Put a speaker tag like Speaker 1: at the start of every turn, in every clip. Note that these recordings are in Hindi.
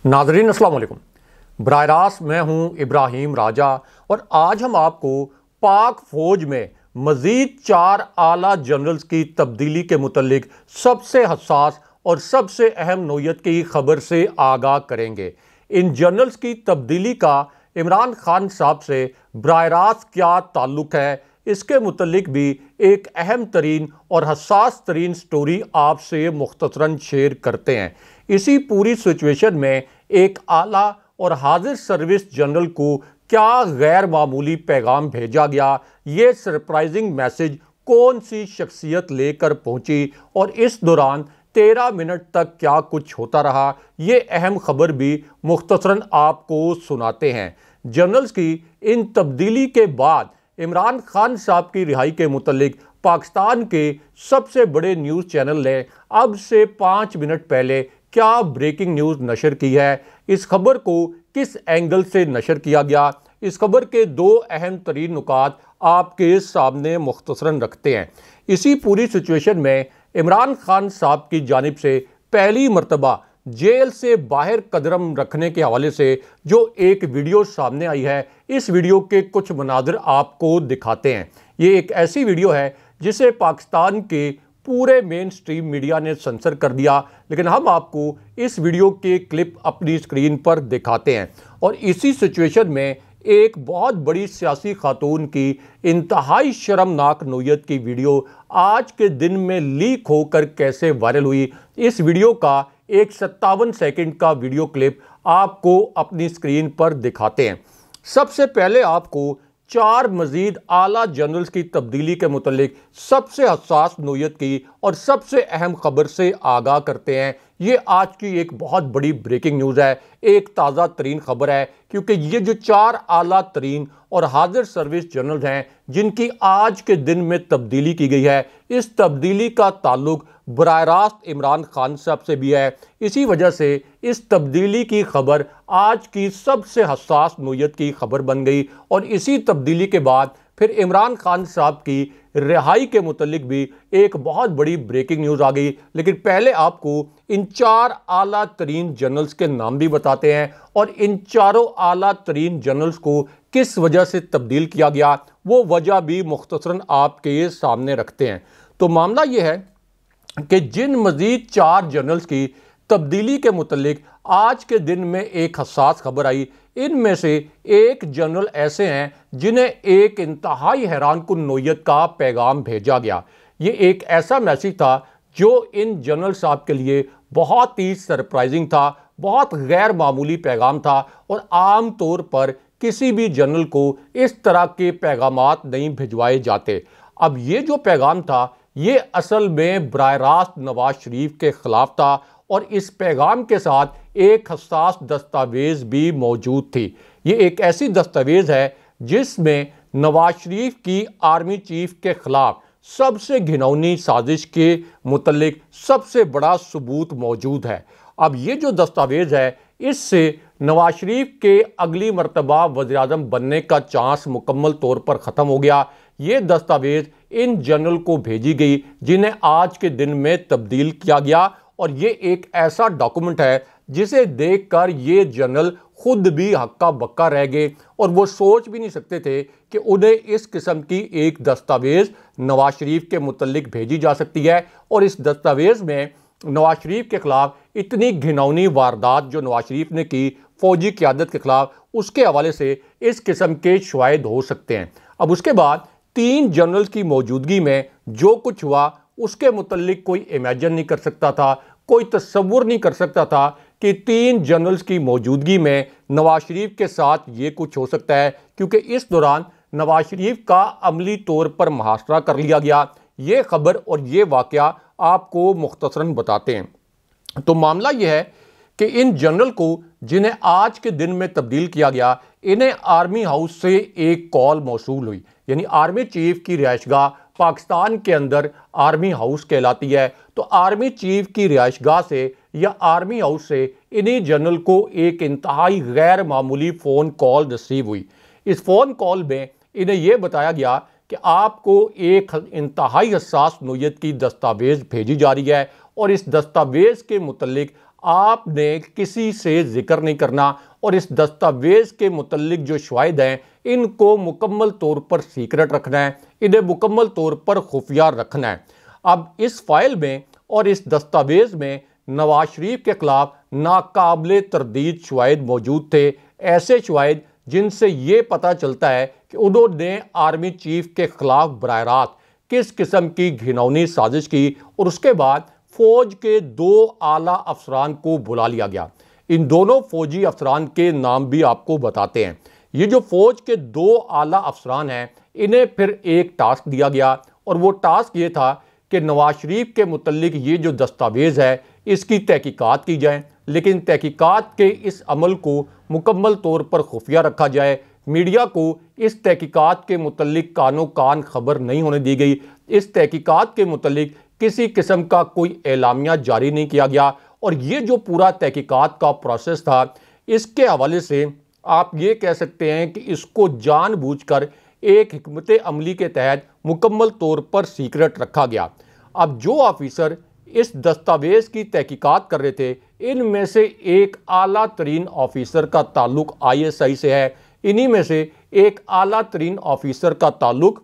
Speaker 1: नाजरीन अस्सलाम वालेकुम। बराह रास्त मैं हूं इब्राहिम राजा और आज हम आपको पाक फौज में मजीद 4 आला जनरल्स की तब्दीली के मुतल्लिक सबसे हसास और सबसे अहम नोयत की खबर से आगाह करेंगे। इन जनरल्स की तब्दीली का इमरान खान साहब से बराह रास्त क्या ताल्लुक है, इसके मुतल्लिक भी एक अहम तरीन और हसास तरीन स्टोरी आपसे मुख्तसरन शेयर करते हैं। इसी पूरी सिचुएशन में एक आला और हाजिर सर्विस जनरल को क्या गैर मामूली पैगाम भेजा गया, ये सरप्राइजिंग मैसेज कौन सी शख्सियत लेकर पहुंची और इस दौरान 13 मिनट तक क्या कुछ होता रहा, ये अहम खबर भी मुख्तसरन आपको सुनाते हैं। जनरल्स की इन तब्दीली के बाद इमरान खान साहब की रिहाई के मुतल्लिक पाकिस्तान के सबसे बड़े न्यूज़ चैनल ने अब से 5 मिनट पहले क्या ब्रेकिंग न्यूज़ नशर की है, इस खबर को किस एंगल से नशर किया गया, इस खबर के 2 अहम तरीन नुकात आपके सामने मुख्तसरन रखते हैं। इसी पूरी सिचुएशन में इमरान खान साहब की जानिब से पहली मरतबा जेल से बाहर कदम रखने के हवाले से जो एक वीडियो सामने आई है, इस वीडियो के कुछ मनाजिर आपको दिखाते हैं। ये एक ऐसी वीडियो है जिसे पाकिस्तान के पूरे मेन स्ट्रीम मीडिया ने सेंसर कर दिया, लेकिन हम आपको इस वीडियो के क्लिप अपनी स्क्रीन पर दिखाते हैं। और इसी सिचुएशन में एक बहुत बड़ी सियासी खातून की इंतहाई शर्मनाक नोयत की वीडियो आज के दिन में लीक होकर कैसे वायरल हुई, इस वीडियो का एक 57 सेकंड का वीडियो क्लिप आपको अपनी स्क्रीन पर दिखाते हैं। सबसे पहले आपको 4 मजीद आला जनरल्स की तब्दीली के मुतल्लिक सबसे हसास नोयत की और सबसे अहम खबर से आगाह करते हैं। ये आज की एक बहुत बड़ी ब्रेकिंग न्यूज़ है, एक ताज़ा तरीन खबर है, क्योंकि ये जो 4 आला तरीन और हाजिर सर्विस जनरल हैं जिनकी आज के दिन में तब्दीली की गई है, इस तब्दीली का ताल्लुक बराह रास्त इमरान खान साहब से भी है। इसी वजह से इस तब्दीली की खबर आज की सबसे हसास नोयत की खबर बन गई और इसी तब्दीली के बाद फिर इमरान खान साहब की रिहाई के मुतल्लिक भी एक बहुत बड़ी ब्रेकिंग न्यूज़ आ गई। लेकिन पहले आपको इन 4 आला तरीन जनरल्स के नाम भी बताते हैं और इन चारों आला तरीन जनरल्स को किस वजह से तब्दील किया गया, वो वजह भी मुख्तसरन आपके सामने रखते हैं। तो मामला ये है कि जिन मजीद 4 जनरल्स की तब्दीली के मुतल्लिक आज के दिन में एक हसास खबर आई, इनमें से एक जनरल ऐसे हैं जिन्हें एक इंतहाई हैरानकुन नोयत का पैगाम भेजा गया। ये एक ऐसा मैसेज था जो इन जनरल साहब के लिए बहुत ही सरप्राइजिंग था, बहुत गैर मामूली पैगाम था और आम तौर पर किसी भी जनरल को इस तरह के पैगामात नहीं भिजवाए जाते। अब ये जो पैगाम था ये असल में बराह रास्त नवाज शरीफ के खिलाफ था और इस पैगाम के साथ एक हसास दस्तावेज भी मौजूद थी। ये एक ऐसी दस्तावेज है जिसमें नवाज शरीफ की आर्मी चीफ के खिलाफ सबसे घिनौनी साजिश के मुतल्लिक सबसे बड़ा सबूत मौजूद है। अब ये जो दस्तावेज है इससे नवाज शरीफ के अगली मरतबा वज़ीर-ए-आज़म बनने का चांस मुकम्मल तौर पर ख़त्म हो गया। ये दस्तावेज इन जनरल को भेजी गई जिन्हें आज के दिन में तब्दील किया गया और ये एक ऐसा डॉक्यूमेंट है जिसे देखकर ये जनरल खुद भी हक्का बक्का रह गए और वो सोच भी नहीं सकते थे कि उन्हें इस किस्म की एक दस्तावेज नवाज शरीफ के मुतल्लिक भेजी जा सकती है। और इस दस्तावेज में नवाज शरीफ के खिलाफ इतनी घिनौनी वारदात जो नवाज शरीफ ने की फौजी क़यादत के खिलाफ, उसके हवाले से इस किस्म के शवाहिद हो सकते हैं। अब उसके बाद 3 जनरल्स की मौजूदगी में जो कुछ हुआ उसके मुतल्लिक कोई इमेजिन नहीं कर सकता था, कोई तस्वुर नहीं कर सकता था कि 3 जनरल्स की मौजूदगी में नवाज शरीफ के साथ ये कुछ हो सकता है, क्योंकि इस दौरान नवाज शरीफ का अमली तौर पर मुहासरा कर लिया गया। ये खबर और ये वाक़या आपको मुख्तसरन बताते हैं। तो मामला ये है कि इन जनरल को जिन्हें आज के दिन में तब्दील किया गया, इन्हें आर्मी हाउस से एक कॉल मौसूल हुई, यानी आर्मी चीफ की रिहाइशगाह पाकिस्तान के अंदर आर्मी हाउस कहलाती है। तो आर्मी चीफ की रिहाइशगाह से या आर्मी हाउस से इन्हीं जनरल को एक इंतहाई गैर मामूली फ़ोन कॉल रिसीव हुई। इस फ़ोन कॉल में इन्हें यह बताया गया कि आपको एक इंतहाई हसास नोयत की दस्तावेज़ भेजी जा रही है और इस दस्तावेज़ के मुतल्लिक आपने किसी से जिक्र नहीं करना और इस दस्तावेज के मुतल्लिक जो शवाहिद हैं इनको मुकम्मल तौर पर सीक्रेट रखना है, इन्हें मुकम्मल तौर पर खुफिया रखना है। अब इस फाइल में और इस दस्तावेज में नवाज शरीफ के खिलाफ नाकाबिले तरदीद शवाहिद मौजूद थे, ऐसे शवाहिद जिनसे ये पता चलता है कि उन्होंने आर्मी चीफ के खिलाफ बराह रास्त किस किस्म की घिनौनी साजिश की और उसके बाद फौज के 2 आला अफसरान को बुला लिया गया। इन दोनों फौजी अफसरान के नाम भी आपको बताते हैं। ये जो फौज के 2 आला अफसरान हैं इन्हें फिर एक टास्क दिया गया और वो टास्क ये था कि नवाज शरीफ के मुतल्लिक ये जो दस्तावेज़ है इसकी तहकीकात की जाए, लेकिन तहकीकात के इस अमल को मुकम्मल तौर पर खुफिया रखा जाए। मीडिया को इस तहकीकात के मुतल्लिक कानो कान खबर नहीं होने दी गई। इस तहकीकात के मुतल्लिक किसी किस्म का कोई एलामिया जारी नहीं किया गया और ये जो पूरा तहकीकात का प्रोसेस था इसके हवाले से आप ये कह सकते हैं कि इसको जानबूझकर एक हिकमत अमली के तहत मुकम्मल तौर पर सीक्रेट रखा गया। अब जो ऑफिसर इस दस्तावेज की तहकीकात कर रहे थे इनमें से एक आला तरीन ऑफिसर का ताल्लुक ISI से है, इन्हीं में से एक आला तरीन ऑफिसर का ताल्लुक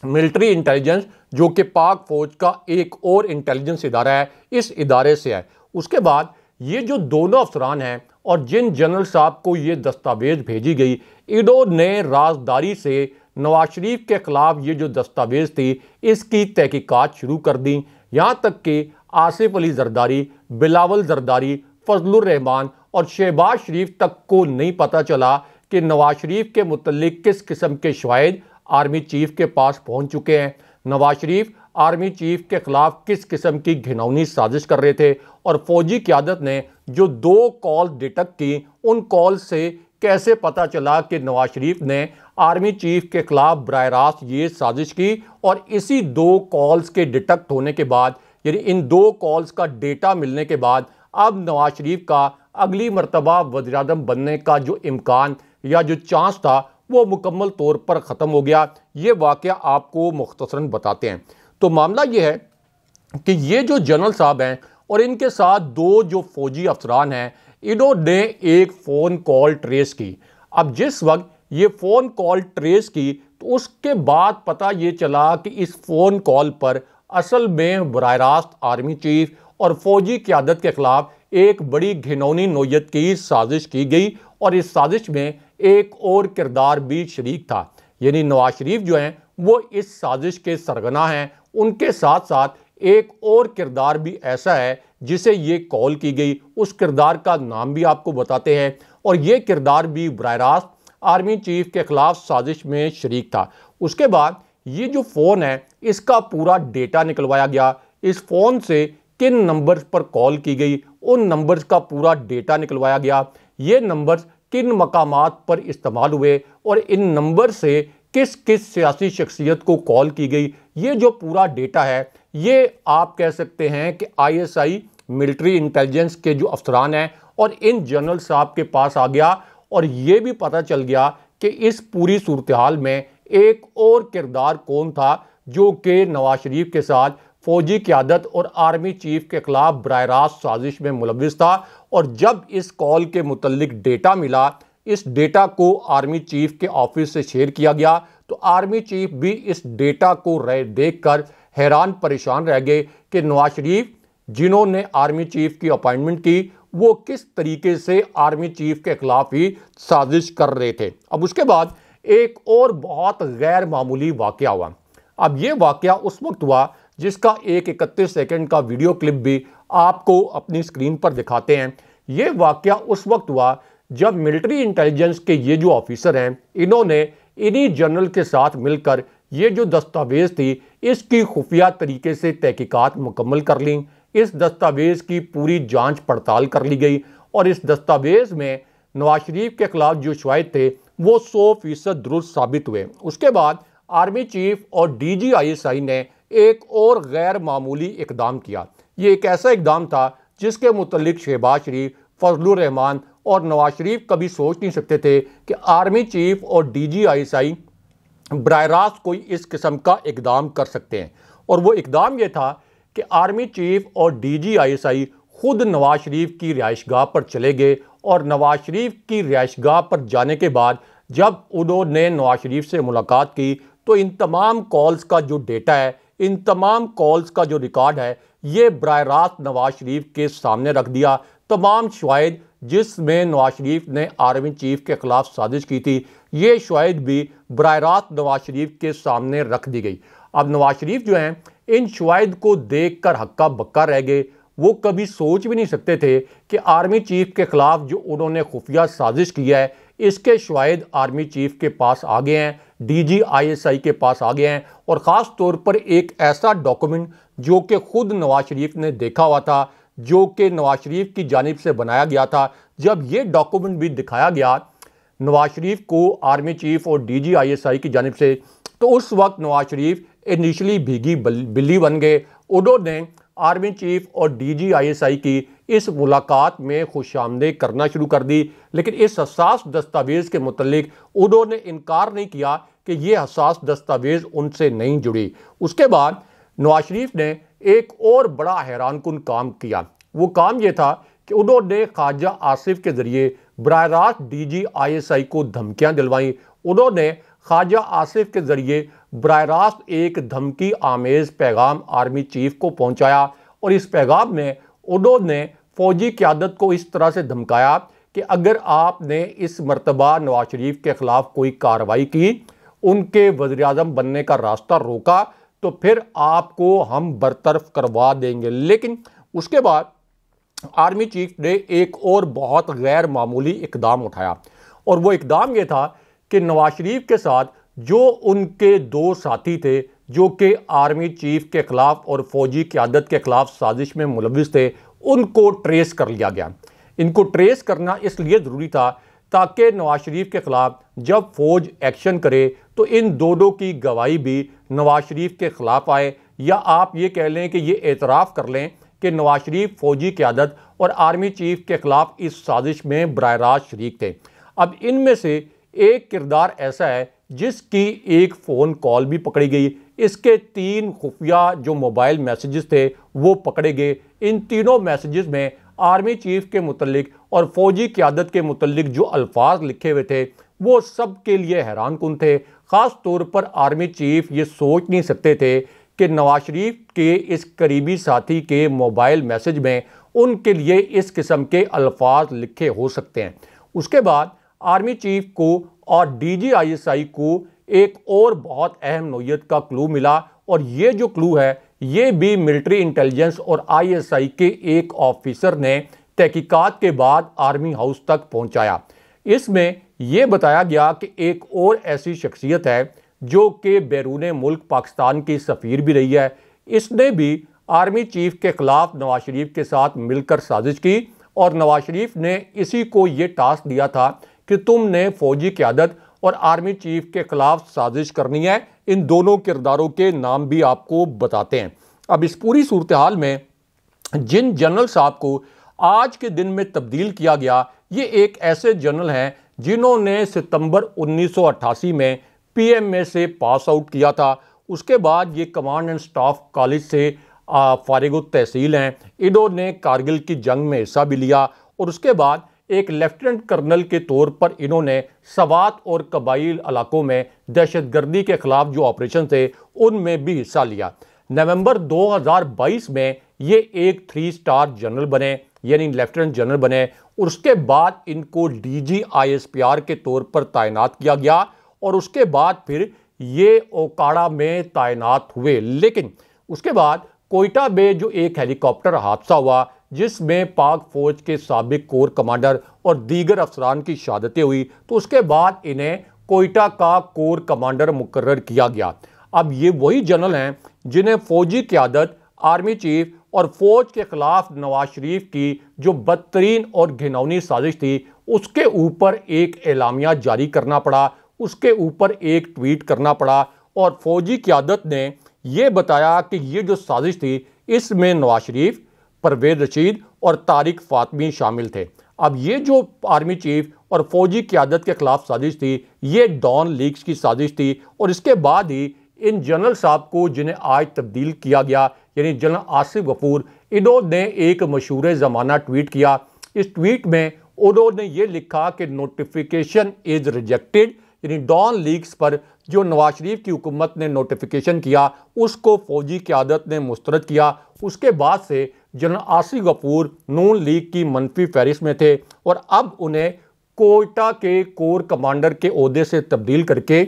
Speaker 1: मिलिट्री इंटेलिजेंस जो कि पाक फौज का एक और इंटेलिजेंस इदारा है इस इदारे से है। उसके बाद ये जो दोनों अफसरान हैं और जिन जनरल साहब को ये दस्तावेज भेजी गई इन्होंने राजदारी से नवाज शरीफ के खिलाफ ये जो दस्तावेज थी इसकी तहकीकात शुरू कर दी। यहाँ तक कि आसिफ अली जरदारी, बिलावल जरदारी, फजलुर रहमान और शहबाज शरीफ तक को नहीं पता चला कि नवाज शरीफ के मुतल्लिक किस किस्म के शवाहिद आर्मी चीफ के पास पहुंच चुके हैं, नवाज शरीफ आर्मी चीफ के खिलाफ किस किस्म की घिनौनी साजिश कर रहे थे और फौजी क़यादत ने जो 2 कॉल डिटेक्ट की उन कॉल से कैसे पता चला कि नवाज शरीफ ने आर्मी चीफ के खिलाफ बराह रास्त ये साजिश की। और इसी 2 कॉल्स के डिटेक्ट होने के बाद यानी इन 2 कॉल्स का डेटा मिलने के बाद अब नवाज शरीफ का अगली मरतबा वज़ीर-ए-आज़म बनने का जो इम्कान या जो चांस था वो मुकम्मल तौर पर ख़त्म हो गया। ये वाक़या आपको मुख्तसरन बताते हैं। तो मामला ये है कि ये जो जनरल साहब हैं और इनके साथ 2 जो फौजी अफसरान हैं इन्होंने एक फ़ोन कॉल ट्रेस की। अब जिस वक्त ये फ़ोन कॉल ट्रेस की तो उसके बाद पता ये चला कि इस फ़ोन कॉल पर असल में बराह रास्त आर्मी चीफ और फौजी क़यादत के खिलाफ एक बड़ी घिनौनी नोयत की साजिश की गई और इस साजिश में एक और किरदार भी शरीक था। यानी नवाज शरीफ जो हैं वो इस साजिश के सरगना हैं, उनके साथ साथ एक और किरदार भी ऐसा है जिसे ये कॉल की गई, उस किरदार का नाम भी आपको बताते हैं और ये किरदार भी बराह रास्त आर्मी चीफ के खिलाफ साजिश में शरीक था। उसके बाद ये जो फ़ोन है इसका पूरा डेटा निकलवाया गया, इस फ़ोन से किन नंबर्स पर कॉल की गई उन नंबर्स का पूरा डेटा निकलवाया गया, ये नंबर्स किन मकामात पर इस्तेमाल हुए और इन नंबर से किस किस सियासी शख्सियत को कॉल की गई, ये जो पूरा डेटा है ये आप कह सकते हैं कि ISI मिलिट्री इंटेलिजेंस के जो अफसरान हैं और इन जनरल साहब के पास आ गया और ये भी पता चल गया कि इस पूरी सूरत हाल में एक और किरदार कौन था जो कि नवाज शरीफ के साथ फौजी क़यादत और आर्मी चीफ के खिलाफ बराह रास्त साजिश में मुलव्विस था। और जब इस कॉल के मुतल्लिक डेटा मिला इस डेटा को आर्मी चीफ के ऑफिस से शेयर किया गया तो आर्मी चीफ भी इस डेटा को देखकर हैरान परेशान रह गए कि नवाज शरीफ जिन्होंने आर्मी चीफ की अपॉइंटमेंट की वो किस तरीके से आर्मी चीफ के खिलाफ ही साजिश कर रहे थे। अब उसके बाद एक और बहुत गैर मामूली वाक़या हुआ। अब ये वाक़या उस वक्त हुआ जिसका एक 31 सेकंड का वीडियो क्लिप भी आपको अपनी स्क्रीन पर दिखाते हैं। ये वाक़या उस वक्त हुआ जब मिलिट्री इंटेलिजेंस के ये जो ऑफिसर हैं इन्होंने इन्हीं जनरल के साथ मिलकर ये जो दस्तावेज़ थी इसकी खुफिया तरीके से तहकीकात मुकम्मल कर ली। इस दस्तावेज़ की पूरी जांच पड़ताल कर ली गई और इस दस्तावेज़ में नवाज शरीफ के खिलाफ जो शवाहिद थे वो 100% दुरुस्त साबित हुए। उसके बाद आर्मी चीफ और DG ISI ने एक और गैर मामूली इकदाम किया। ये एक ऐसा इकदाम था जिसके मुतल्लिक शहबाज शरीफ, फजलुर रहमान और नवाज शरीफ कभी सोच नहीं सकते थे कि आर्मी चीफ और DG ISI बराह रास्त कोई इस किस्म का इकदाम कर सकते हैं। और वो इकदाम ये था कि आर्मी चीफ और DG ISI खुद नवाज शरीफ की रिहाइशगाह पर चले गए और नवाज शरीफ की रिहाइशगाह पर जाने के बाद जब उन्होंने नवाज शरीफ से मुलाकात की तो इन तमाम कॉल्स का जो डेटा है, इन तमाम कॉल्स का जो रिकॉर्ड है, ये बराह रास्त नवाज शरीफ के सामने रख दिया। तमाम शवाहिद जिसमें नवाज शरीफ ने आर्मी चीफ के खिलाफ साजिश की थी, ये शवाहिद भी बराह रास्त नवाज शरीफ के सामने रख दी गई। अब नवाज शरीफ जो हैं इन शवाहिद को देख कर हक्का बक्का रह गए। वो कभी सोच भी नहीं सकते थे कि आर्मी चीफ के खिलाफ जो उन्होंने खुफिया साजिश की है, इसके शवाहिद आर्मी चीफ के पास आ गए हैं, DGISI के पास आ गए हैं। और ख़ास तौर पर एक ऐसा डॉक्यूमेंट जो कि खुद नवाज शरीफ ने देखा हुआ था, जो कि नवाज शरीफ की जानिब से बनाया गया था। जब ये डॉक्यूमेंट भी दिखाया गया नवाज शरीफ को आर्मी चीफ और DGISI की जानिब से, तो उस वक्त नवाज शरीफ इनिशियली भीगी बिल्ली बन गए। उन्होंने आर्मी चीफ और DGISI की इस मुलाकात में खुशामदीद करना शुरू कर दी, लेकिन इस हसास दस्तावेज़ के मुतल्लिक उन्होंने इनकार नहीं किया कि ये हसास दस्तावेज़ उनसे नहीं जुड़ी। उसके बाद नवाज शरीफ ने एक और बड़ा हैरानकुन काम किया। वो काम ये था कि उन्होंने ख्वाजा आसिफ के ज़रिए बराह रास्त DGISI को धमकियाँ दिलवाई। उन्होंने ख्वाजा आसिफ के ज़रिए बराह रास्त एक धमकी आमेज़ पैगाम आर्मी चीफ को पहुंचाया और इस पैगाम में उन्होंने फ़ौजी क़यादत को इस तरह से धमकाया कि अगर आपने इस मरतबा नवाज शरीफ के ख़िलाफ़ कोई कार्रवाई की, उनके वज़ीर-ए-आज़म बनने का रास्ता रोका, तो फिर आपको हम बरतरफ करवा देंगे। लेकिन उसके बाद आर्मी चीफ ने एक और बहुत गैर मामूली इकदाम उठाया और वो इकदाम ये था कि नवाज शरीफ के साथ जो उनके दो साथी थे जो कि आर्मी चीफ के खिलाफ और फौजी क़यादत के खिलाफ साजिश में मुलविस थे, उनको ट्रेस कर लिया गया। इनको ट्रेस करना इसलिए ज़रूरी था ताकि नवाज शरीफ के खिलाफ जब फौज एक्शन करे तो इन दोनों की गवाही भी नवाज शरीफ के खिलाफ आए, या आप ये कह लें कि ये एतराफ़ कर लें कि नवाज शरीफ फौजी क़यादत और आर्मी चीफ के खिलाफ इस साजिश में बराह रास्त शरीक थे। अब इनमें से एक किरदार ऐसा है जिसकी एक फ़ोन कॉल भी पकड़ी गई, इसके 3 खुफिया जो मोबाइल मैसेजेस थे वो पकड़े गए। इन तीनों मैसेजेस में आर्मी चीफ के मुतल्लिक और फौजी क़यादत के मुतल्लिक जो अल्फाज लिखे हुए थे वो सब के लिए हैरानकुन थे। ख़ास तौर पर आर्मी चीफ ये सोच नहीं सकते थे कि नवाज शरीफ के इस करीबी साथी के मोबाइल मैसेज में उनके लिए इस किस्म के अल्फाज लिखे हो सकते हैं। उसके बाद आर्मी चीफ को और DGISI को एक और बहुत अहम नौयत का क्लू मिला, और ये जो क्लू है ये भी मिलिट्री इंटेलिजेंस और ISI के एक ऑफिसर ने तहकीकात के बाद आर्मी हाउस तक पहुंचाया। इसमें यह बताया गया कि एक और ऐसी शख्सियत है जो कि बैरून मुल्क पाकिस्तान की सफ़ीर भी रही है, इसने भी आर्मी चीफ के खिलाफ नवाज शरीफ के साथ मिलकर साजिश की और नवाज शरीफ ने इसी को ये टास्क दिया था कि तुमने फौजी क़यादत और आर्मी चीफ के खिलाफ साजिश करनी है। इन दोनों किरदारों के नाम भी आपको बताते हैं। अब इस पूरी सूरत हाल में जिन जनरल साहब को आज के दिन में तब्दील किया गया, ये एक ऐसे जनरल हैं जिन्होंने सितंबर 1988 में PMA से पास आउट किया था। उसके बाद ये कमांड एंड स्टाफ कॉलेज से फारिग तहसील हैं। इन्होंने कारगिल की जंग में हिस्सा भी लिया और उसके बाद एक लेफ्टिनेंट कर्नल के तौर पर इन्होंने सवात और कबाइल इलाकों में दहशतगर्दी के खिलाफ जो ऑपरेशन थे उनमें भी हिस्सा लिया। नवंबर 2022 में ये एक 3 स्टार जनरल बने, यानी लेफ्टिनेंट जनरल बने, और उसके बाद इनको DGISPR के तौर पर तैनात किया गया और उसके बाद फिर ये ओकाड़ा में तैनात हुए। लेकिन उसके बाद कोयटा में जो एक हेलीकॉप्टर हादसा हुआ जिसमें पाक फौज के साबिक कोर कमांडर और दीगर अफसरान की शहादतें हुई, तो उसके बाद इन्हें कोयटा का कोर कमांडर मुकर्रर किया गया। अब ये वही जनरल हैं जिन्हें फौजी क़यादत, आर्मी चीफ और फौज के खिलाफ नवाज शरीफ की जो बदतरीन और घिनौनी साजिश थी उसके ऊपर एक एलामिया जारी करना पड़ा, उसके ऊपर एक ट्वीट करना पड़ा और फौजी क़यादत ने यह बताया कि ये जो साजिश थी इसमें नवाज शरीफ, परवेज़ रशीद और तारिक फातमी शामिल थे। अब ये जो आर्मी चीफ और फौजी क़यादत के खिलाफ साजिश थी ये डॉन लीक्स की साजिश थी और इसके बाद ही इन जनरल साहब को जिन्हें आज तब्दील किया गया, यानी जनरल आसिफ गफूर, इन्होंने एक मशहूर ज़माना ट्वीट किया। इस ट्वीट में उन्होंने ये लिखा कि नोटिफिकेशन इज़ रिजेक्टेड, यानी डॉन लीग्स पर जो नवाज शरीफ की हुकूमत ने नोटिफिकेशन किया उसको फौजी क़यादत ने मुस्तरद किया। उसके बाद से जनरल आसिफ गफूर नून लीग की मनफी फहरिस्त में थे और अब उन्हें कोयटा के कोर कमांडर के ओहदे से तब्दील करके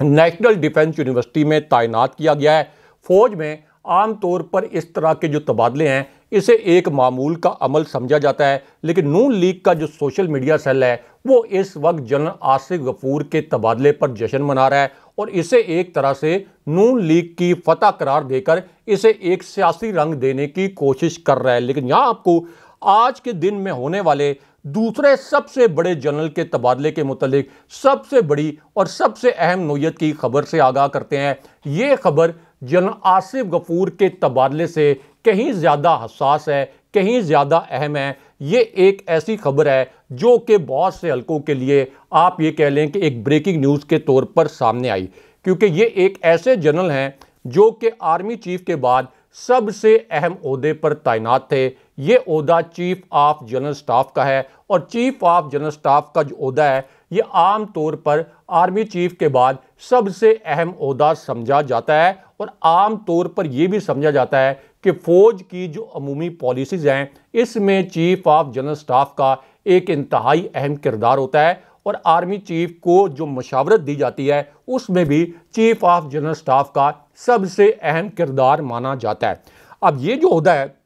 Speaker 1: नेशनल डिफेंस यूनिवर्सिटी में तैनात किया गया है। फौज में आमतौर पर इस तरह के जो तबादले हैं इसे एक मामूल का अमल समझा जाता है, लेकिन नून लीग का जो सोशल मीडिया सेल है वो इस वक्त जनरल आसिफ गफूर के तबादले पर जश्न मना रहा है और इसे एक तरह से नून लीग की फतह करार देकर इसे एक सियासी रंग देने की कोशिश कर रहा है। लेकिन यहाँ आपको आज के दिन में होने वाले दूसरे सबसे बड़े जनरल के तबादले के मुतालिक सबसे बड़ी और सबसे अहम नोयत की खबर से आगाह करते हैं। ये खबर जनरल आसिफ गफूर के तबादले से कहीं ज़्यादा हसास है, कहीं ज़्यादा अहम है। ये एक ऐसी खबर है जो कि बहुत से हलकों के लिए आप ये कह लें कि एक ब्रेकिंग न्यूज़ के तौर पर सामने आई, क्योंकि ये एक ऐसे जनरल हैं जो कि आर्मी चीफ के बाद सबसे अहम ओहदे पर तैनात थे। ये ओहदा चीफ ऑफ जनरल स्टाफ का है और चीफ ऑफ जनरल स्टाफ का जो ओहदा है ये आम तौर पर आर्मी चीफ के बाद सबसे अहम ओहदा समझा जाता है और आम तौर पर यह भी समझा जाता है कि फ़ौज की जो अमूमी पॉलिसीज़ हैं इसमें चीफ ऑफ जनरल स्टाफ का एक इंतहाई अहम किरदार होता है और आर्मी चीफ को जो मशावरत दी जाती है उसमें भी चीफ ऑफ जनरल स्टाफ का सबसे अहम किरदार माना जाता है। अब ये जो ओहदा है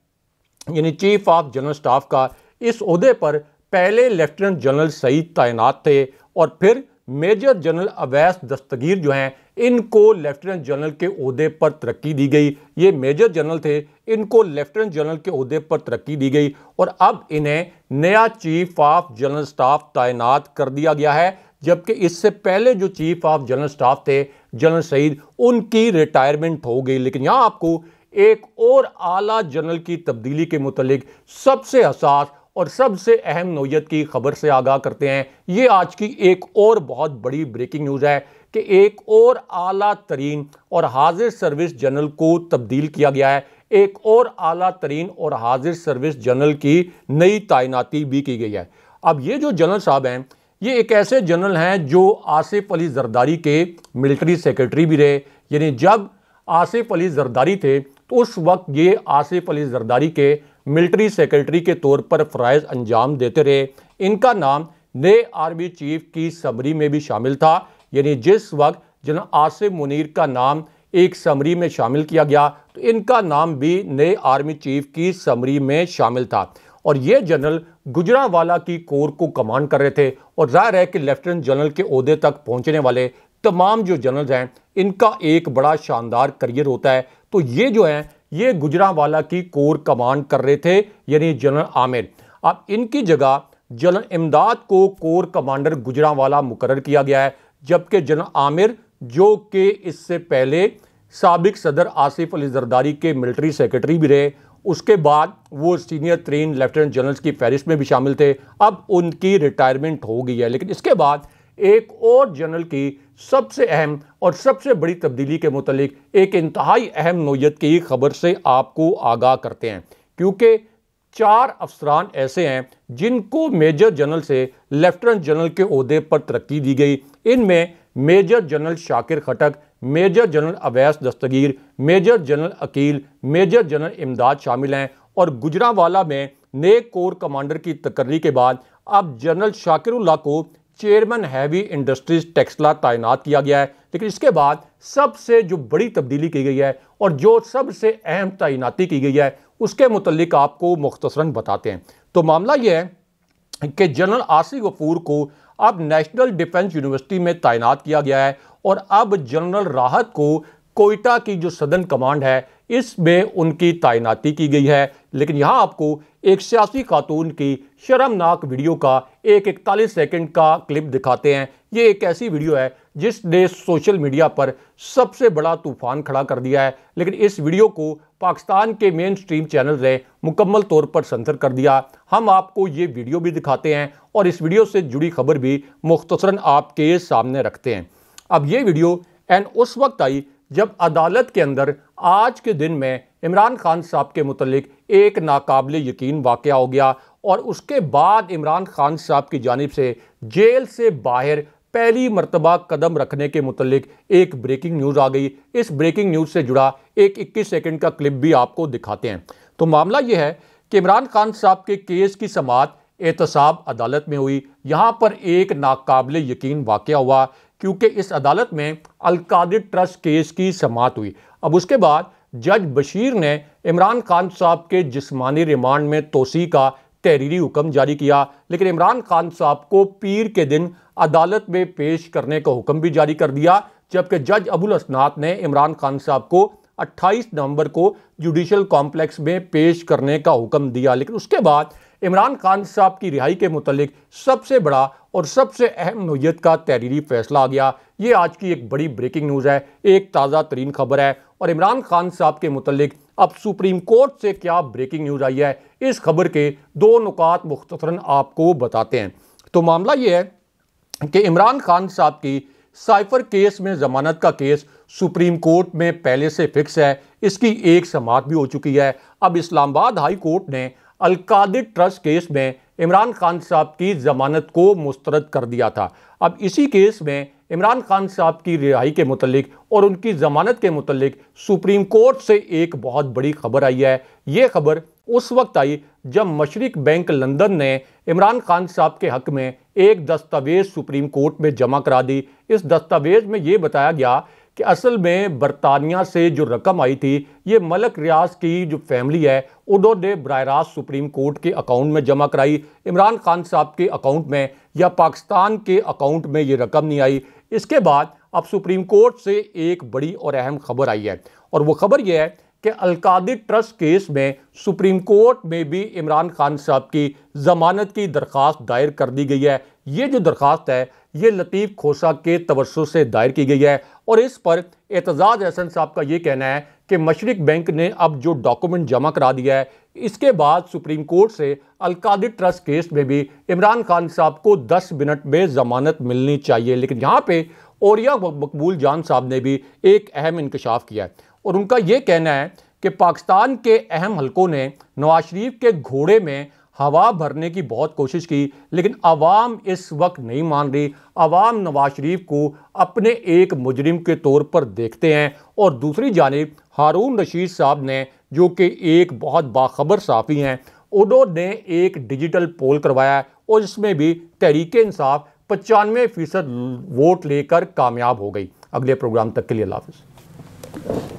Speaker 1: यानी चीफ ऑफ जनरल स्टाफ का, इस ओहदे पर पहले लेफ्टिनेंट जनरल सईद तैनात थे और फिर मेजर जनरल अवैस दस्तगीर जो हैं इनको लेफ्टिनेंट जनरल के ओहदे पर तरक्की दी गई। ये मेजर जनरल थे, इनको लेफ्टिनेंट जनरल के ओहदे पर तरक्की दी गई और अब इन्हें नया चीफ ऑफ जनरल स्टाफ तैनात कर दिया गया है। जबकि इससे पहले जो चीफ ऑफ जनरल स्टाफ थे जनरल सईद, उनकी रिटायरमेंट हो गई। लेकिन यहाँ आपको एक और आला जनरल की तब्दीली के मुतालिक सबसे हसास और सबसे अहम नोयत की खबर से आगाह करते हैं। ये आज की एक और बहुत बड़ी ब्रेकिंग न्यूज़ है कि एक और आला तरीन और हाजिर सर्विस जनरल को तब्दील किया गया है। एक और आला तरीन और हाजिर सर्विस जनरल की नई तैनाती भी की गई है। अब ये जो जनरल साहब हैं ये एक ऐसे जनरल हैं जो आसिफ अली जरदारी के मिलिट्री सेक्रेटरी भी रहे। यानी जब आसिफ अली जरदारी थे तो उस वक्त ये आसिफ अली जरदारी के मिलिट्री सेक्रेटरी के तौर पर फ़राइज़ अंजाम देते रहे। इनका नाम नए आर्मी चीफ की समरी में भी शामिल था। यानी जिस वक्त जनरल आसिम मुनीर का नाम एक समरी में शामिल किया गया तो इनका नाम भी नए आर्मी चीफ की समरी में शामिल था और ये जनरल गुजरांवाला की कोर को कमांड कर रहे थे। और जाहिर है कि लेफ्टिनेंट जनरल के ओहदे तक पहुंचने वाले तमाम जो जनरल्स हैं इनका एक बड़ा शानदार करियर होता है। तो ये जो है ये गुजरांवाला की कोर कमांड कर रहे थे यानी जनरल आमिर। अब इनकी जगह जनरल इमदाद को कोर कमांडर गुजरांवाला मुकर्रर किया गया है, जबकि जनरल आमिर जो कि इससे पहले साबिक सदर आसिफ अली जरदारी के मिलिट्री सेक्रेटरी भी रहे, उसके बाद वो सीनियर तरीन लेफ्टिनेंट जनरल्स की फहरिस्त में भी शामिल थे, अब उनकी रिटायरमेंट हो गई है। लेकिन इसके बाद एक और जनरल की सबसे अहम और सबसे बड़ी तब्दीली के मुतालिक एक इंतहाई अहम नोयत की खबर से आपको आगाह करते हैं, क्योंकि 4 अफसरान ऐसे हैं जिनको मेजर जनरल से लेफ्टिनेंट जनरल के ओहदे पर तरक्की दी गई। इनमें major general Shakir Khattak, major general Awais Dastgir, major general Aqeel, major general Imdad शामिल हैं। और गुजरांवाला में नए कोर कमांडर की तकर्री के बाद अब जनरल शाकिरुल्लाह को चेयरमैन हैवी इंडस्ट्रीज टेक्सला तैनात किया गया है। लेकिन इसके बाद सबसे जो बड़ी तब्दीली की गई है और जो सबसे अहम तैनाती की गई है उसके मुतल्लिक आपको मुख्तसरन बताते हैं। तो मामला यह है कि जनरल आसिफ गफूर को अब नेशनल डिफेंस यूनिवर्सिटी में तैनात किया गया है और अब जनरल राहत को कोयटा की जो सदर्न कमांड है इसमें उनकी तैनाती की गई है। लेकिन यहाँ आपको एक सियासी खातून की शर्मनाक वीडियो का एक 41 सेकंड का क्लिप दिखाते हैं। ये एक ऐसी वीडियो है जिसने सोशल मीडिया पर सबसे बड़ा तूफान खड़ा कर दिया है। लेकिन इस वीडियो को पाकिस्तान के मेन स्ट्रीम चैनल ने मुकम्मल तौर पर सेंसर कर दिया। हम आपको ये वीडियो भी दिखाते हैं और इस वीडियो से जुड़ी खबर भी मुख्तसरन आपके सामने रखते हैं। अब ये वीडियो उस वक्त आई जब अदालत के अंदर आज के दिन में इमरान खान साहब के मुतल्लिक एक नाकाबिले यकीन वाक़या हो गया और उसके बाद इमरान खान साहब की जानिब से जेल से बाहर पहली मरतबा कदम रखने के मुतल्लिक एक ब्रेकिंग न्यूज़ आ गई। इस ब्रेकिंग न्यूज़ से जुड़ा एक 21 सेकंड का क्लिप भी आपको दिखाते हैं। तो मामला यह है कि इमरान खान साहब के केस की समाअत एहतसाब अदालत में हुई। यहाँ पर एक नाकाबिले यकीन वाक़या हुआ क्योंकि इस अदालत में अल-कादिर ट्रस्ट केस की समाअत हुई। अब उसके बाद जज बशीर ने इमरान खान साहब के जिस्मानी रिमांड में तोसी का तहरीरी हुक्म जारी किया, लेकिन इमरान खान साहब को पीर के दिन अदालत में पेश करने का हुक्म भी जारी कर दिया, जबकि जज अबुल हसनात ने इमरान खान साहब को 28 नवंबर को जुडिशल कॉम्प्लेक्स में पेश करने का हुक्म दिया। लेकिन उसके बाद इमरान खान साहब की रिहाई के मुतल्लिक सबसे बड़ा और सबसे अहम नोयत का तहरीरी फैसला आ गया। ये आज की एक बड़ी ब्रेकिंग न्यूज़ है, एक ताज़ा तरीन खबर है और इमरान खान साहब के मुतल्लिक अब सुप्रीम कोर्ट से क्या ब्रेकिंग न्यूज़ आई है, इस खबर के दो नुकात मुख्तसरन आपको बताते हैं। तो मामला ये है कि इमरान खान साहब की साइफर केस में जमानत का केस सुप्रीम कोर्ट में पहले से फिक्स है। इसकी एक समाअत भी हो चुकी है। अब इस्लामाबाद हाई कोर्ट ने अल-कादिर ट्रस्ट केस में इमरान खान साहब की जमानत को मुस्तरद कर दिया था। अब इसी केस में इमरान खान साहब की रिहाई के मुतल्लिक और उनकी जमानत के मुतल्लिक सुप्रीम कोर्ट से एक बहुत बड़ी खबर आई है। ये खबर उस वक्त आई जब मशरिक बैंक लंदन ने इमरान खान साहब के हक में एक दस्तावेज सुप्रीम कोर्ट में जमा करा दी। इस दस्तावेज में ये बताया गया कि असल में बरतानिया से जो रकम आई थी ये मलक रियाज की जो फैमिली है उन्होंने बराह रास्त सुप्रीम कोर्ट के अकाउंट में जमा कराई। इमरान खान साहब के अकाउंट में या पाकिस्तान के अकाउंट में ये रकम नहीं आई। इसके बाद अब सुप्रीम कोर्ट से एक बड़ी और अहम खबर आई है और वो खबर यह है कि अल-कादिर ट्रस्ट केस में सुप्रीम कोर्ट में भी इमरान खान साहब की जमानत की दरख्वास्त दायर कर दी गई है। ये जो दरख्वास्त है ये लतीफ़ खोसा के तवस्सुस से दायर की गई है और इस पर एतजाज अहसन साहब का ये कहना है कि मशरिक बैंक ने अब जो डॉक्यूमेंट जमा करा दिया है इसके बाद सुप्रीम कोर्ट से अल-कादिर ट्रस्ट केस में भी इमरान खान साहब को 10 मिनट में जमानत मिलनी चाहिए। लेकिन यहाँ पे औरिया मकबूल जान साहब ने भी एक अहम इंकशाफ किया है और उनका ये कहना है कि पाकिस्तान के अहम हलकों ने नवाज शरीफ के घोड़े में हवा भरने की बहुत कोशिश की, लेकिन अवाम इस वक्त नहीं मान रही। अवाम नवाज शरीफ को अपने एक मुजरिम के तौर पर देखते हैं और दूसरी जानिब हारून रशीद साहब ने, जो कि एक बहुत बाखबर सहाफ़ी हैं, उन्होंने एक डिजिटल पोल करवाया और इसमें भी तहरीक इंसाफ 95% वोट लेकर कामयाब हो गई। अगले प्रोग्राम तक के लिए अल्लाह हाफ़िज़।